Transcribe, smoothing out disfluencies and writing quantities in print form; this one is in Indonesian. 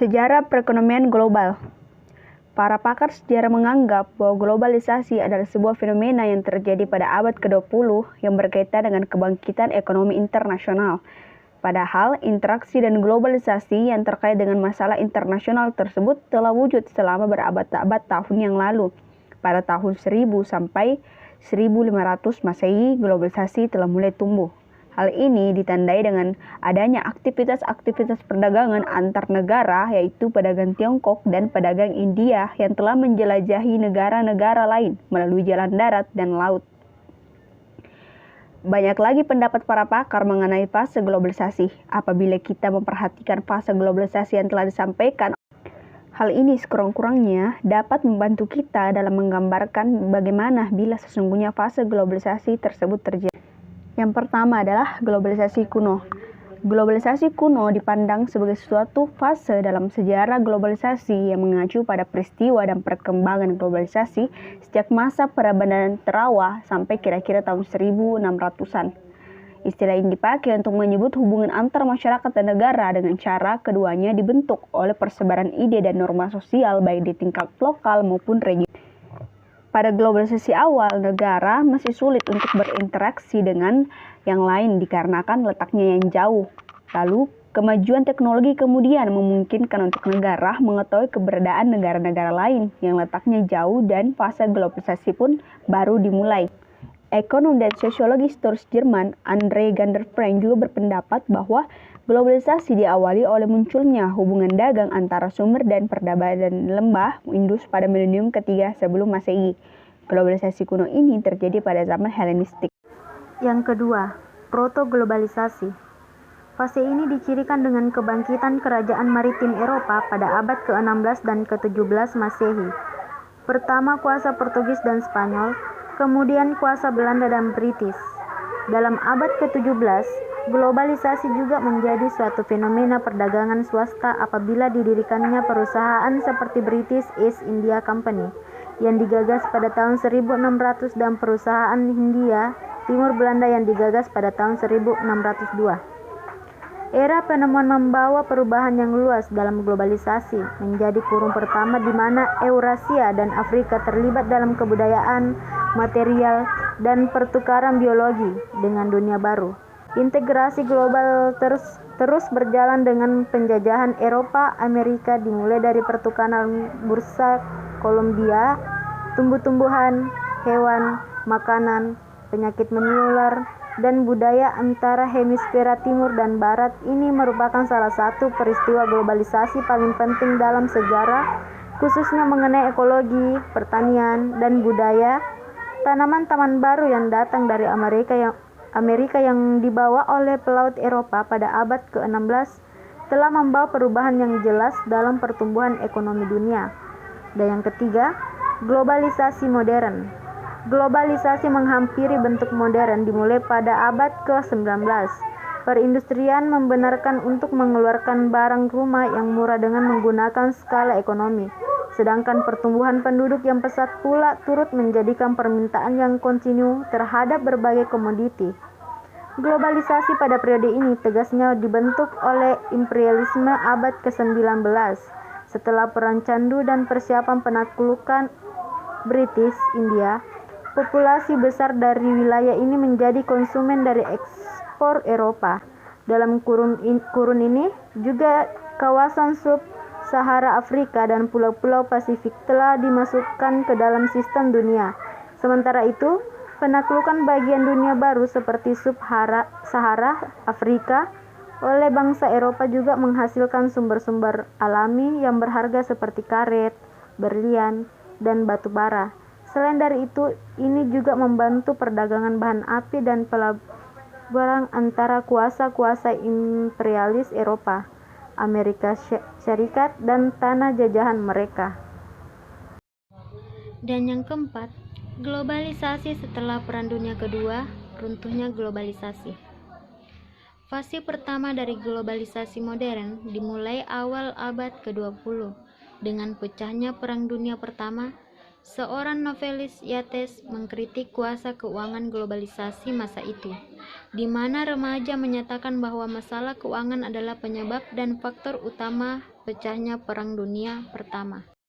Sejarah perekonomian global. Para pakar sejarah menganggap bahwa globalisasi adalah sebuah fenomena yang terjadi pada abad ke-20 yang berkaitan dengan kebangkitan ekonomi internasional. Padahal, interaksi dan globalisasi yang terkait dengan masalah internasional tersebut telah wujud selama berabad-abad tahun yang lalu. Pada tahun 1000 sampai 1500 Masehi, globalisasi telah mulai tumbuh. Hal ini ditandai dengan adanya aktivitas-aktivitas perdagangan antar negara, yaitu pedagang Tiongkok dan pedagang India yang telah menjelajahi negara-negara lain melalui jalan darat dan laut. Banyak lagi pendapat para pakar mengenai fase globalisasi. Apabila kita memperhatikan fase globalisasi yang telah disampaikan, hal ini sekurang-kurangnya dapat membantu kita dalam menggambarkan bagaimana bila sesungguhnya fase globalisasi tersebut terjadi. Yang pertama adalah globalisasi kuno. Globalisasi kuno dipandang sebagai suatu fase dalam sejarah globalisasi yang mengacu pada peristiwa dan perkembangan globalisasi sejak masa peradaban terawa sampai kira-kira tahun 1600-an. Istilah ini dipakai untuk menyebut hubungan antar masyarakat dan negara dengan cara keduanya dibentuk oleh persebaran ide dan norma sosial baik di tingkat lokal maupun regional. Pada globalisasi awal, negara masih sulit untuk berinteraksi dengan yang lain dikarenakan letaknya yang jauh. Lalu, kemajuan teknologi kemudian memungkinkan untuk negara mengetahui keberadaan negara-negara lain yang letaknya jauh dan fase globalisasi pun baru dimulai. Ekonom dan sosiologi historis Jerman, Andre Gander Frank juga berpendapat bahwa globalisasi diawali oleh munculnya hubungan dagang antara Sumer dan peradaban lembah Indus pada milenium ketiga sebelum Masehi. Globalisasi kuno ini terjadi pada zaman Helenistik. Yang kedua, proto-globalisasi. Fase ini dicirikan dengan kebangkitan kerajaan maritim Eropa pada abad ke-16 dan ke-17 Masehi. Pertama kuasa Portugis dan Spanyol, kemudian kuasa Belanda dan British. Dalam abad ke-17, globalisasi juga menjadi suatu fenomena perdagangan swasta apabila didirikannya perusahaan seperti British East India Company yang digagas pada tahun 1600 dan perusahaan Hindia Timur Belanda yang digagas pada tahun 1602. Era penemuan membawa perubahan yang luas dalam globalisasi, menjadi kurung pertama di mana Eurasia dan Afrika terlibat dalam kebudayaan, material, dan pertukaran biologi dengan dunia baru. Integrasi global terus berjalan dengan penjajahan Eropa, Amerika dimulai dari pertukaran bursa Kolombia, tumbuh-tumbuhan, hewan, makanan, penyakit menular, dan budaya antara hemisfera timur dan barat. Ini merupakan salah satu peristiwa globalisasi paling penting dalam sejarah, khususnya mengenai ekologi, pertanian, dan budaya. Tanaman taman baru yang datang dari Amerika yang dibawa oleh pelaut Eropa pada abad ke-16 telah membawa perubahan yang jelas dalam pertumbuhan ekonomi dunia. Dan yang ketiga, globalisasi modern. Globalisasi menghampiri bentuk modern dimulai pada abad ke-19. Perindustrian membenarkan untuk mengeluarkan barang rumah yang murah dengan menggunakan skala ekonomi. Sedangkan pertumbuhan penduduk yang pesat pula turut menjadikan permintaan yang kontinu terhadap berbagai komoditi. Globalisasi pada periode ini tegasnya dibentuk oleh imperialisme abad ke-19. Setelah Perang Candu dan persiapan penaklukan British India, populasi besar dari wilayah ini menjadi konsumen dari ekspor Eropa. Dalam kurun ini juga kawasan sub-Sahara Afrika dan pulau-pulau Pasifik telah dimasukkan ke dalam sistem dunia. Sementara itu, penaklukan bagian dunia baru seperti sub-Sahara Afrika oleh bangsa Eropa juga menghasilkan sumber-sumber alami yang berharga seperti karet, berlian, dan batu bara. Selain dari itu, ini juga membantu perdagangan bahan api dan pelaburan antara kuasa-kuasa imperialis Eropa, Amerika Serikat, dan tanah jajahan mereka. Dan yang keempat, globalisasi setelah Perang Dunia Kedua, runtuhnya globalisasi. Fase pertama dari globalisasi modern dimulai awal abad ke-20 dengan pecahnya Perang Dunia Pertama. Seorang novelis Yates mengkritik kuasa keuangan globalisasi masa itu, di mana remaja menyatakan bahwa masalah keuangan adalah penyebab dan faktor utama pecahnya Perang Dunia Pertama.